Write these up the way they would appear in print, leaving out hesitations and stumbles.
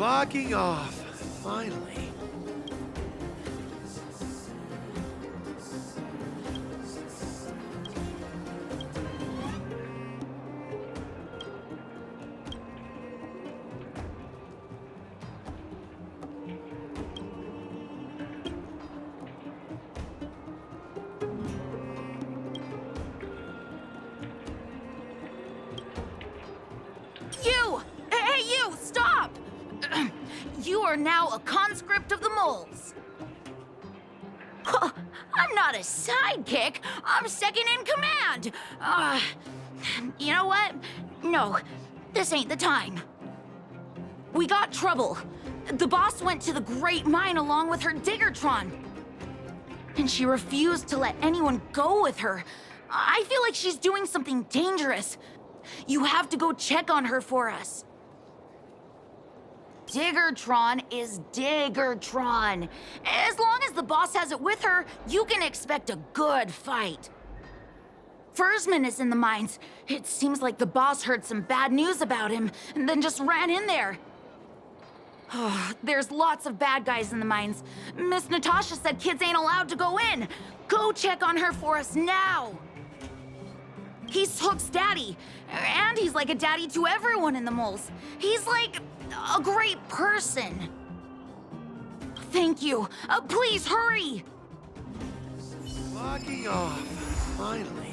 Clocking off, finally. You! Hey, you! Stop! You are now a conscript of the moles. I'm not a sidekick. I'm second in command. You know what? No, this ain't the time. We got trouble. The boss went to the Great Mine along with her Diggertron. And she refused to let anyone go with her. I feel like she's doing something dangerous. You have to go check on her for us. Diggertron is Diggertron. As long as the boss has it with her, you can expect a good fight. Foreman is in the mines. It seems like the boss heard some bad news about him and then just ran in there. There's lots of bad guys in the mines. Miss Natasha said kids ain't allowed to go in. Go check on her for us now. He's Hook's daddy, and he's like a daddy to everyone in the moles. He's like a great person. Thank you. Please hurry. Clocking off, finally.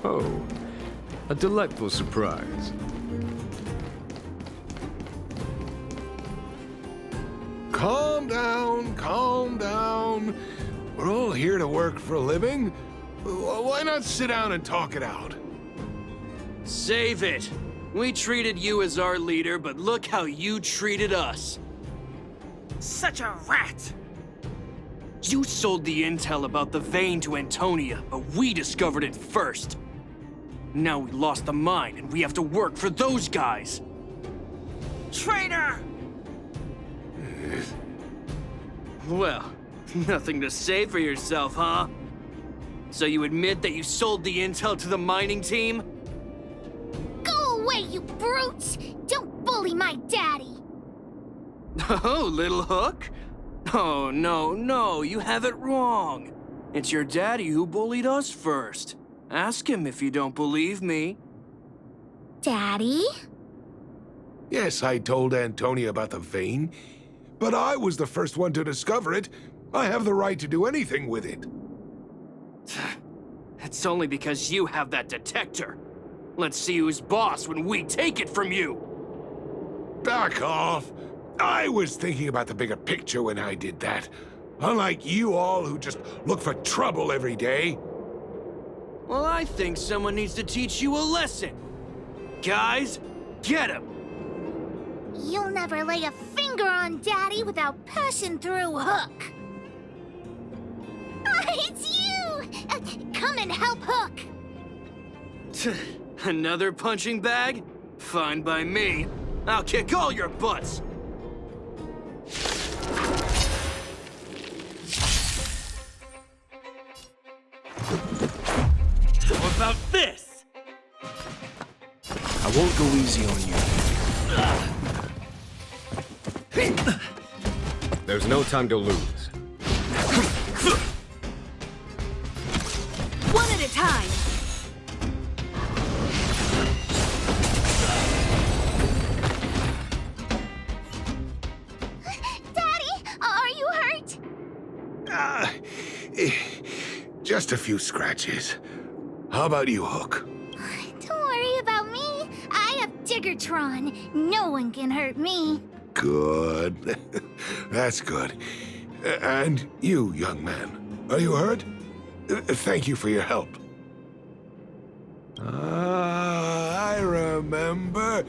Oh, a delightful surprise. Calm down, calm down. We're all here to work for a living. Why not sit down and talk it out? Save it. We treated you as our leader, but look how you treated us. Such a rat! You sold the intel about the vein to Antonia, but we discovered it first. Now we lost the mine, and we have to work for those guys. Traitor! Well, nothing to say for yourself, huh? So you admit that you sold the intel to the mining team? Go away, you brutes! Don't bully my daddy! Oh, little Hook? Oh, no, you have it wrong. It's your daddy who bullied us first. Ask him if you don't believe me. Daddy? Yes, I told Antonia about the vein, but I was the first one to discover it. I have the right to do anything with it. It's only because you have that detector. Let's see who's boss when we take it from you. Back off. I was thinking about the bigger picture when I did that. Unlike you all who just look for trouble every day. Well, I think someone needs to teach you a lesson. Guys, get him! You'll never lay a finger on Daddy without passing through Hook. It's you! Come and help Hook! Another punching bag? Fine by me. I'll kick all your butts! How about this? I won't go easy on you. There's no time to lose. One at a time. Daddy, are you hurt? Just a few scratches. How about you, Hook? Don't worry about me. I Diggertron. No one can hurt me. Good. That's good. And you, young man, are you hurt? Thank you for your help. I remember.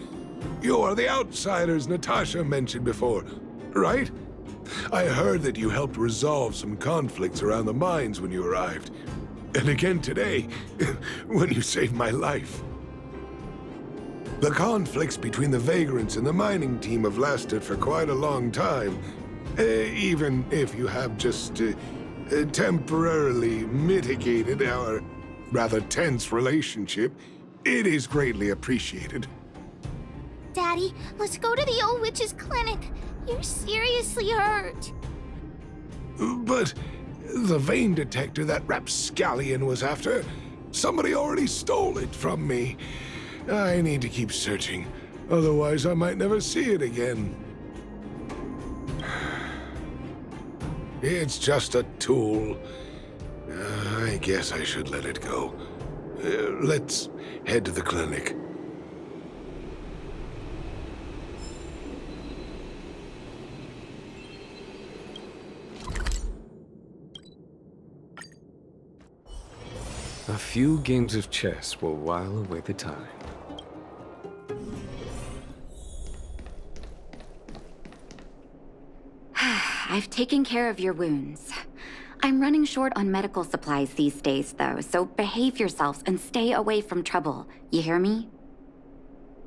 You are the outsiders Natasha mentioned before, right? I heard that you helped resolve some conflicts around the mines when you arrived. And again today, when you saved my life. The conflicts between the vagrants and the mining team have lasted for quite a long time. Even if you have just temporarily mitigated our rather tense relationship, it is greatly appreciated. Daddy, let's go to the old witch's clinic. You're seriously hurt. But the vein detector that rapscallion was after, somebody already stole it from me. I need to keep searching, otherwise I might never see it again. It's just a tool. I guess I should let it go. Let's head to the clinic. A few games of chess will while away the time. I've taken care of your wounds. I'm running short on medical supplies these days, though, so behave yourselves and stay away from trouble. You hear me?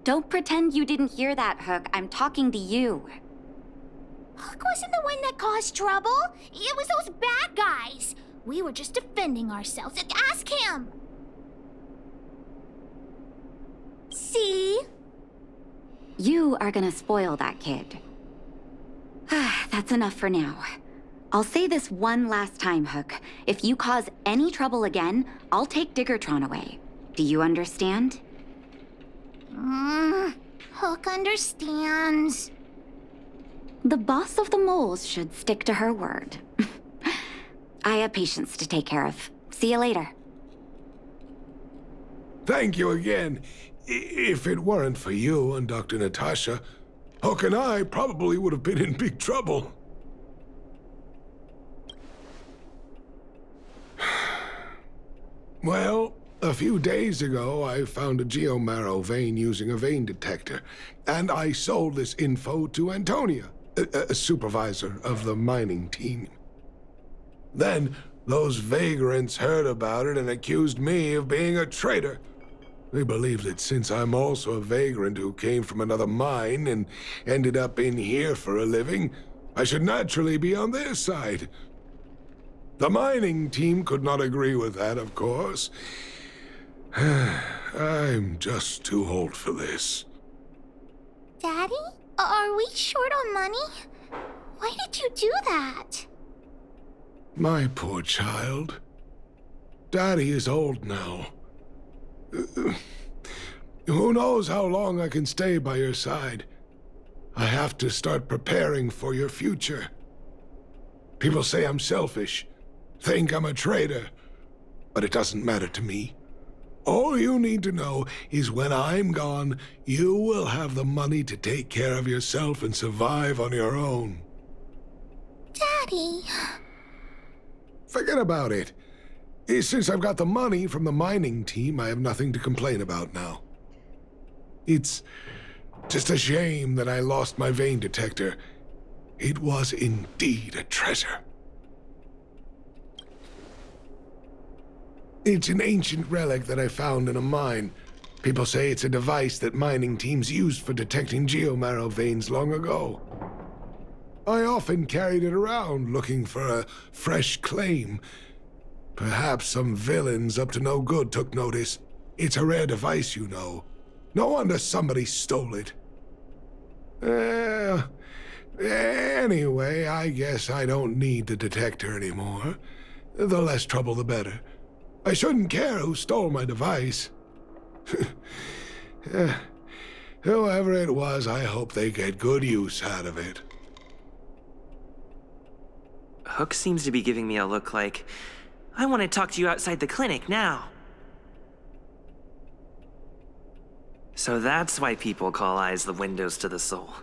Don't pretend you didn't hear that, Hook. I'm talking to you. Hook wasn't the one that caused trouble. It was those bad guys. We were just defending ourselves. Ask him. See? You are gonna spoil that kid. That's enough for now. I'll say this one last time, Hook. If you cause any trouble again, I'll take Diggertron away. Do you understand? Hook understands. The boss of the moles should stick to her word. I have patients to take care of. See you later. Thank you again. If it weren't for you and Dr. Natasha, Hook and I probably would have been in big trouble. Well, a few days ago, I found a geomarrow vein using a vein detector, and I sold this info to Antonia, a supervisor of the mining team. Then, those vagrants heard about it and accused me of being a traitor. They believe that since I'm also a vagrant who came from another mine and ended up in here for a living, I should naturally be on their side. The mining team could not agree with that, of course. I'm just too old for this. Daddy? Are we short on money? Why did you do that? My poor child. Daddy is old now. Who knows how long I can stay by your side? I have to start preparing for your future. People say I'm selfish, think I'm a traitor, but it doesn't matter to me. All you need to know is when I'm gone, you will have the money to take care of yourself and survive on your own. Daddy. Forget about it. Since I've got the money from the mining team, I have nothing to complain about now. It's just a shame that I lost my vein detector. It was indeed a treasure. It's an ancient relic that I found in a mine. People say it's a device that mining teams used for detecting geomarrow veins long ago. I often carried it around looking for a fresh claim. Perhaps some villains up to no good took notice. It's a rare device, you know. No wonder somebody stole it. Anyway, I guess I don't need the detector anymore. The less trouble, the better. I shouldn't care who stole my device. Whoever it was, I hope they get good use out of it. Hook seems to be giving me a look like, I want to talk to you outside the clinic now. So that's why people call eyes the windows to the soul.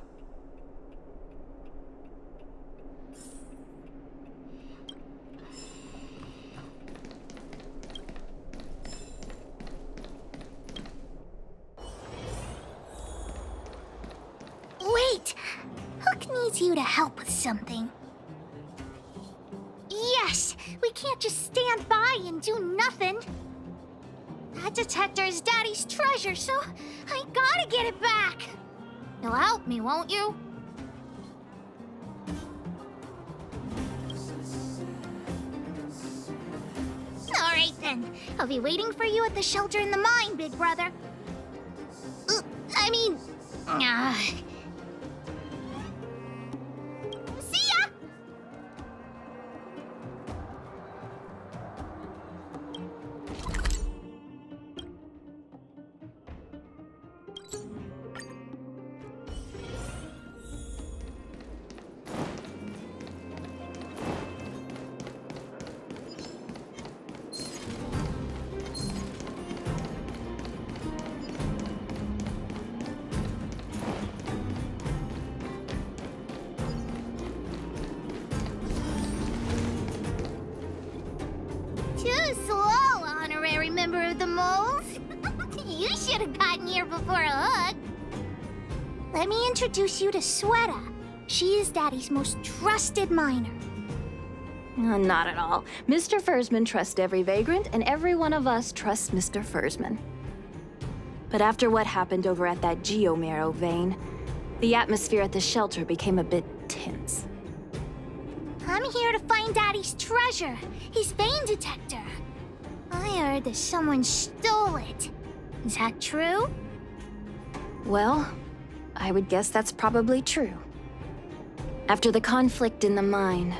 Wait! Hook needs you to help with something. Yes! We can't just stand by and do nothing. That detector is Daddy's treasure, so I gotta get it back. You'll help me, won't you? All right then. I'll be waiting for you at the shelter in the mine, big brother. See ya! Too slow, honorary member of the moles. You should have gotten here before Hook. Let me introduce you to Sweta. She is Daddy's most trusted miner. Not at all. Mr. Fursman trusts every vagrant, and every one of us trusts Mr. Fursman. But after what happened over at that 𝐓𝐫𝐞𝐚𝐬 vein, the atmosphere at the shelter became a bit tense. I'm here to find Daddy's treasure, his vein detector. I heard that someone stole it. Is that true? Well, I would guess that's probably true. After the conflict in the mine,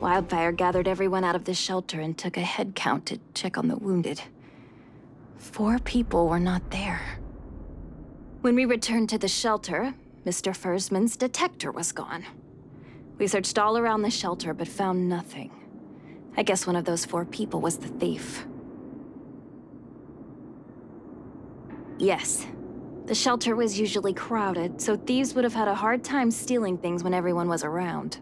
Wildfire gathered everyone out of the shelter and took a head count to check on the wounded. 4 people were not there. When we returned to the shelter, Mr. Fursman's detector was gone. We searched all around the shelter but found nothing. I guess one of those 4 people was the thief. Yes, the shelter was usually crowded, so thieves would have had a hard time stealing things when everyone was around.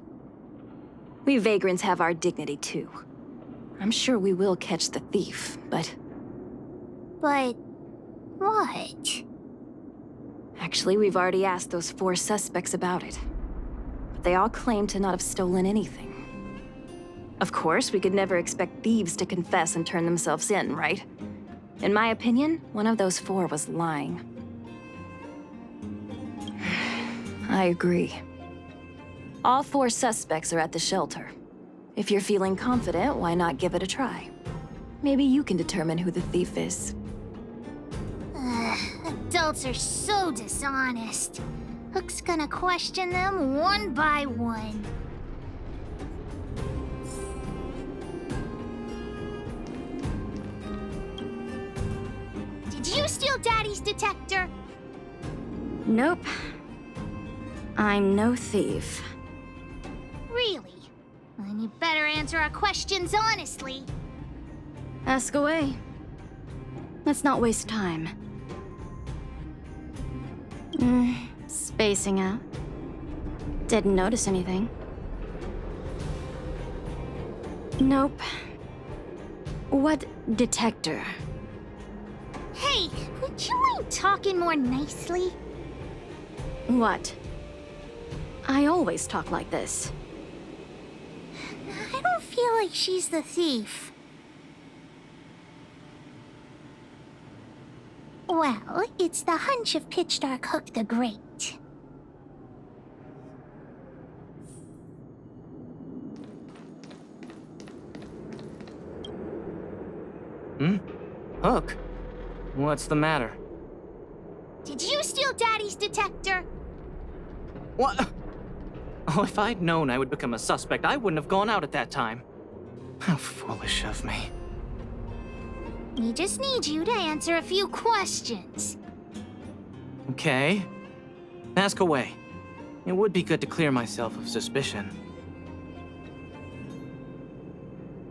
We vagrants have our dignity too. I'm sure we will catch the thief, but... But... what? Actually, we've already asked those 4 suspects about it. But they all claim to not have stolen anything. Of course, we could never expect thieves to confess and turn themselves in, right? In my opinion, one of those 4 was lying. I agree. All 4 suspects are at the shelter. If you're feeling confident, why not give it a try? Maybe you can determine who the thief is. Adults are so dishonest. Hook's gonna question them one by one. Did you steal Daddy's detector? Nope. I'm no thief. Really? Then you better answer our questions honestly. Ask away. Let's not waste time. Spacing out. Didn't notice anything. Nope. What detector? Hey, would you mind talking more nicely? What? I always talk like this. I don't feel like she's the thief. Well, it's the hunch of Pitch Dark Hook the Great. Hook? What's the matter? Did you steal Daddy's detector? What? Oh, if I'd known I would become a suspect, I wouldn't have gone out at that time. How foolish of me. We just need you to answer a few questions. Okay. Ask away. It would be good to clear myself of suspicion.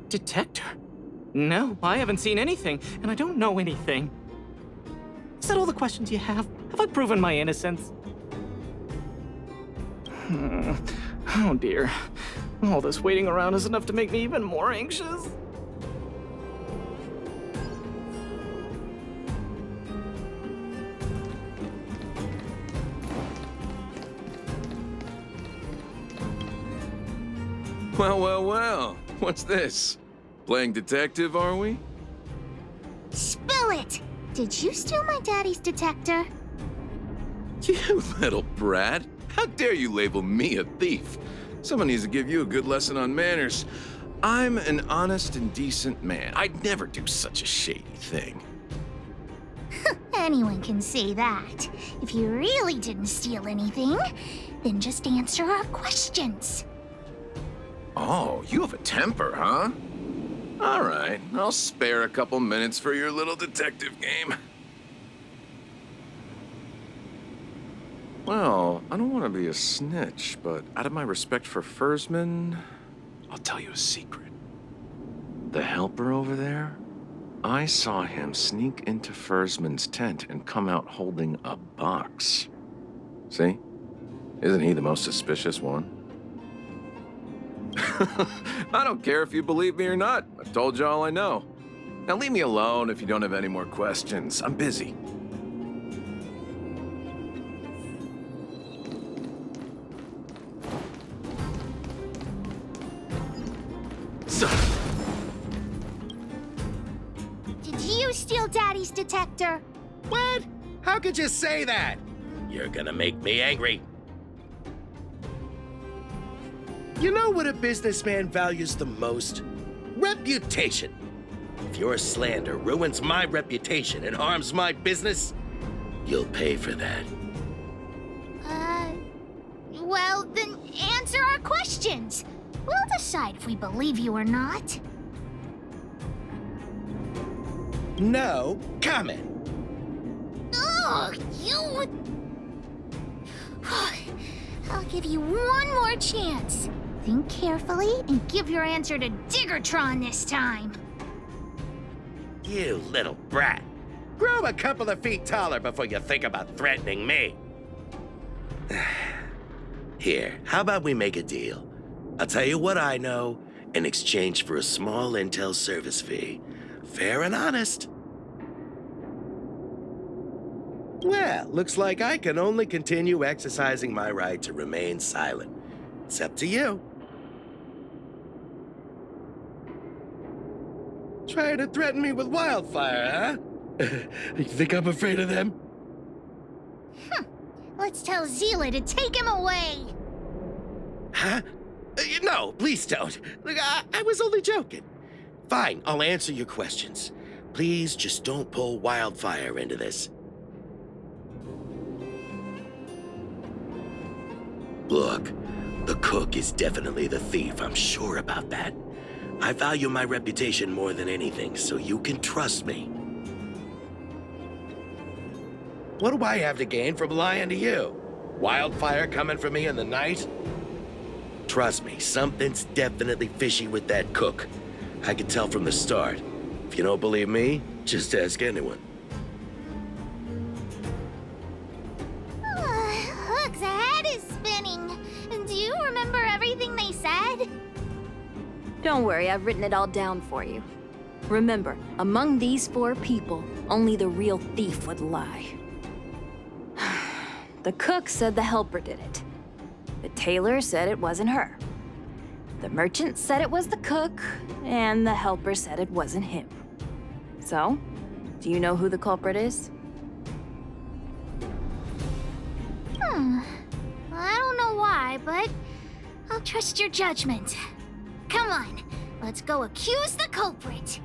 Detector? No, I haven't seen anything, and I don't know anything. that all the questions you have? Have I proven my innocence? Oh dear. All this waiting around is enough to make me even more anxious. Well, well, well. What's this? Playing detective, are we? Spill it! Did you steal my daddy's detector? You little brat. How dare you label me a thief? Someone needs to give you a good lesson on manners. I'm an honest and decent man. I'd never do such a shady thing. Anyone can say that. If you really didn't steal anything, then just answer our questions. Oh, you have a temper, huh? All right, I'll spare a couple minutes for your little detective game. Well, I don't want to be a snitch, but out of my respect for Fursman, I'll tell you a secret. The helper over there, I saw him sneak into Fursman's tent and come out holding a box. See? Isn't he the most suspicious one? I don't care if you believe me or not. I've told you all I know. Now leave me alone if you don't have any more questions. I'm busy. Did you steal Daddy's detector? What? How could you say that? You're gonna make me angry. You know what a businessman values the most? Reputation. If your slander ruins my reputation and harms my business, you'll pay for that. Well, then answer our questions. We'll decide if we believe you or not. No comment. Ugh, you... I'll give you one more chance. Think carefully and give your answer to Diggertron this time. You little brat. Grow a couple of feet taller before you think about threatening me. Here, how about we make a deal? I'll tell you what I know in exchange for a small intel service fee. Fair and honest. Well, looks like I can only continue exercising my right to remain silent. It's up to you. Trying to threaten me with wildfire, huh? You think I'm afraid of them? Let's tell Zila to take him away. Huh? No, please don't. Look, I was only joking. Fine, I'll answer your questions. Please just don't pull wildfire into this. Look, the cook is definitely the thief, I'm sure about that. I value my reputation more than anything, so you can trust me. What do I have to gain from lying to you? Wildfire coming for me in the night? Trust me, something's definitely fishy with that cook. I could tell from the start. If you don't believe me, just ask anyone. Hook's head is spinning. Do you remember everything they said? Don't worry, I've written it all down for you. Remember, among these 4 people, only the real thief would lie. The cook said the helper did it. The tailor said it wasn't her. The merchant said it was the cook, and the helper said it wasn't him. So, do you know who the culprit is? I don't know why, but I'll trust your judgment. Come on, let's go accuse the culprit.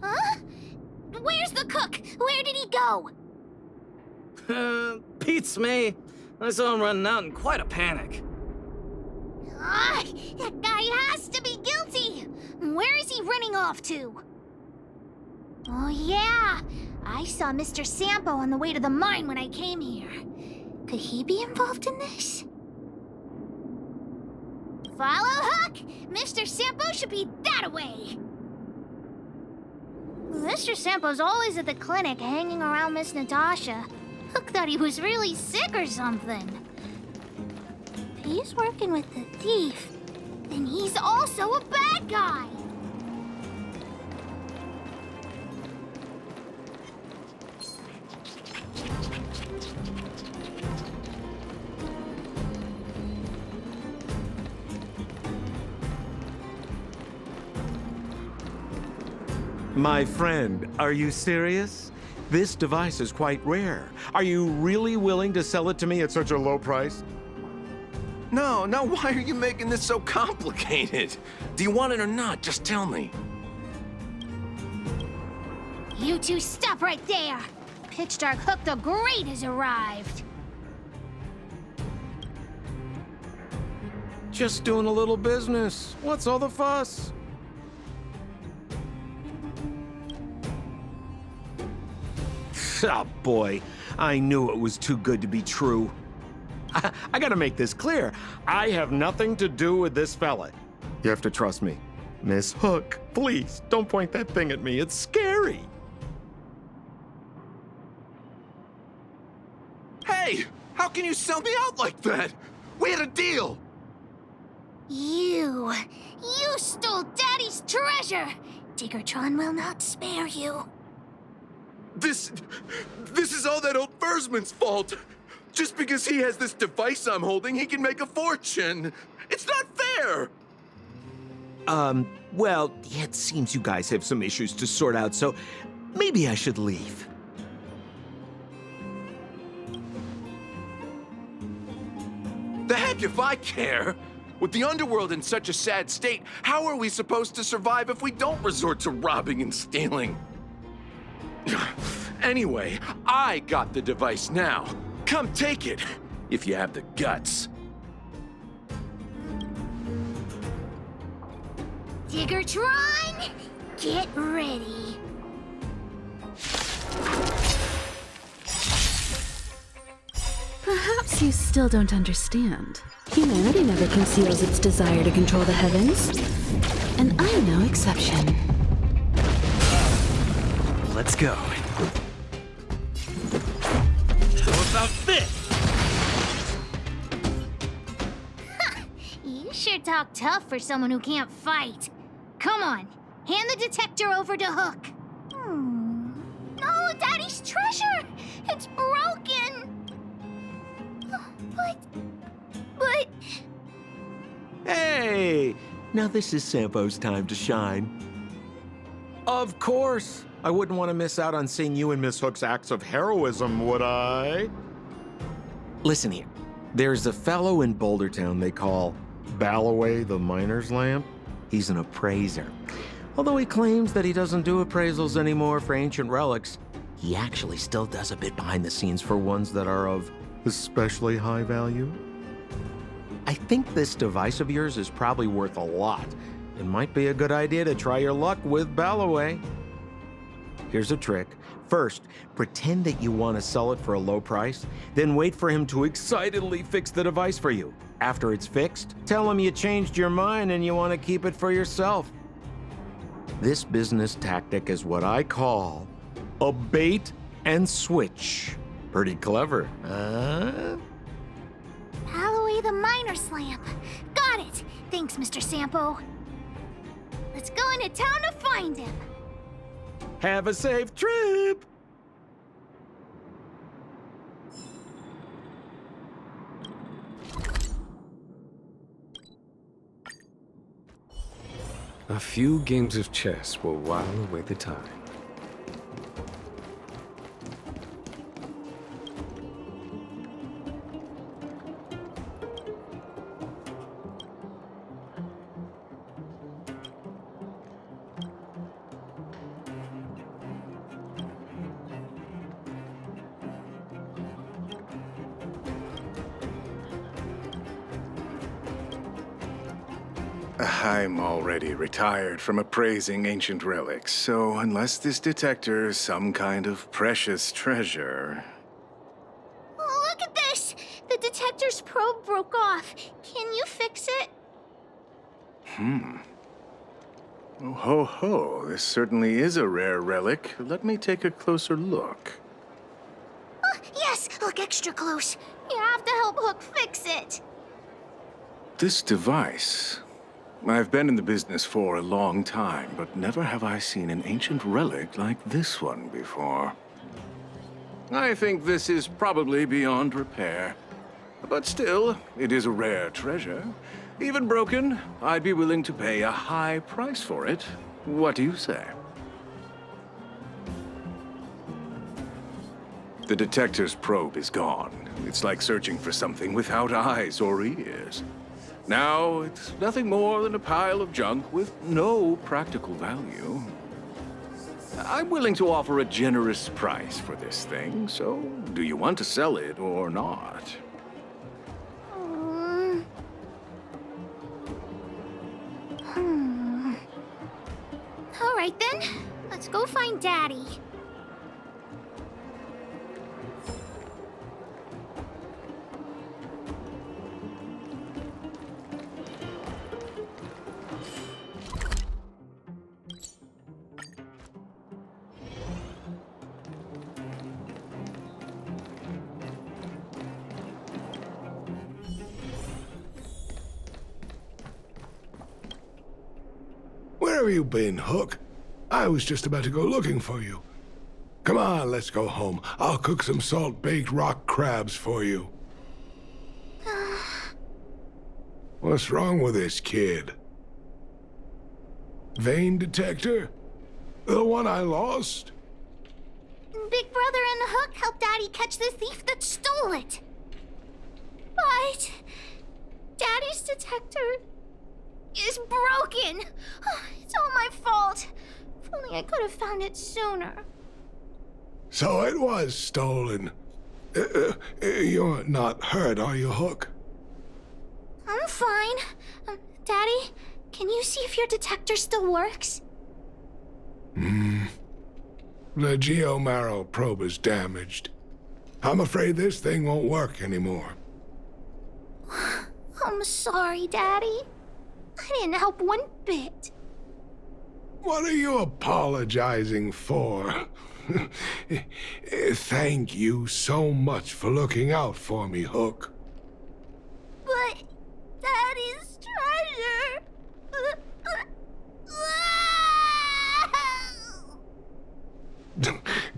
Huh? Where's the cook? Where did he go? Beats me. I saw him running out in quite a panic. That guy has to be guilty. Where is he running off to? Oh yeah, I saw Mr. Sampo on the way to the mine when I came here. Could he be involved in this? Follow Hook! Mr. Sampo should be that way! Mr. Sampo's always at the clinic hanging around Miss Natasha. Hook thought he was really sick or something. If he's working with the thief, then he's also a bad guy! My friend, are you serious? This device is quite rare. Are you really willing to sell it to me at such a low price? No, why are you making this so complicated? Do you want it or not? Just tell me. You two stop right there! Pitch Dark Hook the Great has arrived! Just doing a little business. What's all the fuss? Oh boy, I knew it was too good to be true. I gotta make this clear. I have nothing to do with this fella. You have to trust me. Miss Hook, please, don't point that thing at me. It's scary. Hey, how can you sell me out like that? We had a deal. You stole Daddy's treasure! Diggertron will not spare you. This is all that old Versman's fault. Just because he has this device I'm holding, he can make a fortune. It's not fair. Well, it seems you guys have some issues to sort out, so maybe I should leave. The heck if I care. With the underworld in such a sad state, how are we supposed to survive if we don't resort to robbing and stealing? Anyway, I got the device now. Come take it, if you have the guts. Diggertron, get ready. Perhaps you still don't understand. Humanity never conceals its desire to control the heavens. And I'm no exception. Let's go. How about this? You sure talk tough for someone who can't fight. Come on, hand the detector over to Hook. No, Daddy's treasure! It's broken! But... Hey! Now this is Sampo's time to shine. Of course! I wouldn't want to miss out on seeing you and Miss Hook's acts of heroism, would I? Listen here. There's a fellow in Bouldertown they call Balloway the Miner's Lamp. He's an appraiser. Although he claims that he doesn't do appraisals anymore for ancient relics, he actually still does a bit behind the scenes for ones that are of especially high value. I think this device of yours is probably worth a lot. It might be a good idea to try your luck with Balloway. Here's a trick. First, pretend that you want to sell it for a low price, then wait for him to excitedly fix the device for you. After it's fixed, tell him you changed your mind and you want to keep it for yourself. This business tactic is what I call a bait and switch. Pretty clever, huh? Balloway the Miner's Lamp. Got it. Thanks, Mr. Sampo. Let's go into town to find him. Have a safe trip! A few games of chess will while away the time. I'm already retired from appraising ancient relics, so unless this detector is some kind of precious treasure... Oh, look at this! The detector's probe broke off. Can you fix it? Oh, ho, ho. This certainly is a rare relic. Let me take a closer look. Yes, look extra close. You have to help Hook fix it. This device. I've been in the business for a long time, but never have I seen an ancient relic like this one before. I think this is probably beyond repair. But still, it is a rare treasure. Even broken, I'd be willing to pay a high price for it. What do you say? The detector's probe is gone. It's like searching for something without eyes or ears. Now, it's nothing more than a pile of junk with no practical value. I'm willing to offer a generous price for this thing, so do you want to sell it or not? All right then, let's go find Daddy. Where have you been, Hook? I was just about to go looking for you. Come on, let's go home. I'll cook some salt-baked rock crabs for you. What's wrong with this kid? Vein detector? The one I lost? Big Brother and Hook helped Daddy catch the thief that stole it. But Daddy's detector is broken. It's all my fault. If only I could have found it sooner. So it was stolen. You're not hurt, are you, Hook? I'm fine. Daddy, can you see if your detector still works? The 𝐒𝐿 probe is damaged. I'm afraid this thing won't work anymore. I'm sorry, Daddy. I didn't help one bit. What are you apologizing for? Thank you so much for looking out for me, Hook. But Daddy's treasure.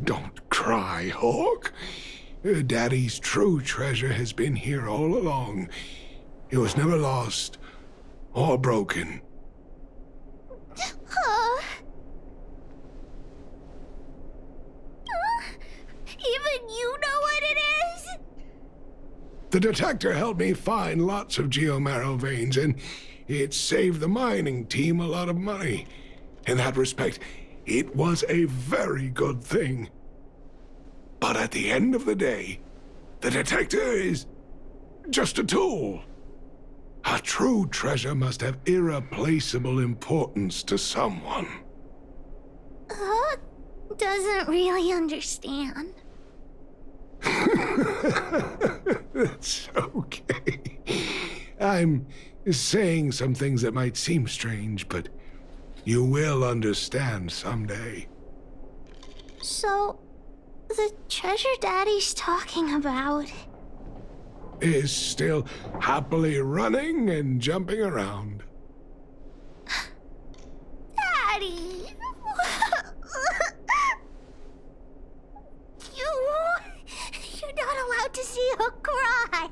Don't cry, Hook. Daddy's true treasure has been here all along. It was never lost or broken. Even you know what it is? The detector helped me find lots of 𝐒𝐿 veins, and it saved the mining team a lot of money. In that respect, it was a very good thing. But at the end of the day, the detector is just a tool. A true treasure must have irreplaceable importance to someone. Hook doesn't really understand. That's okay. I'm saying some things that might seem strange, but you will understand someday. So, the treasure Daddy's talking about is still happily running and jumping around. Daddy! You're not allowed to see Hook cry.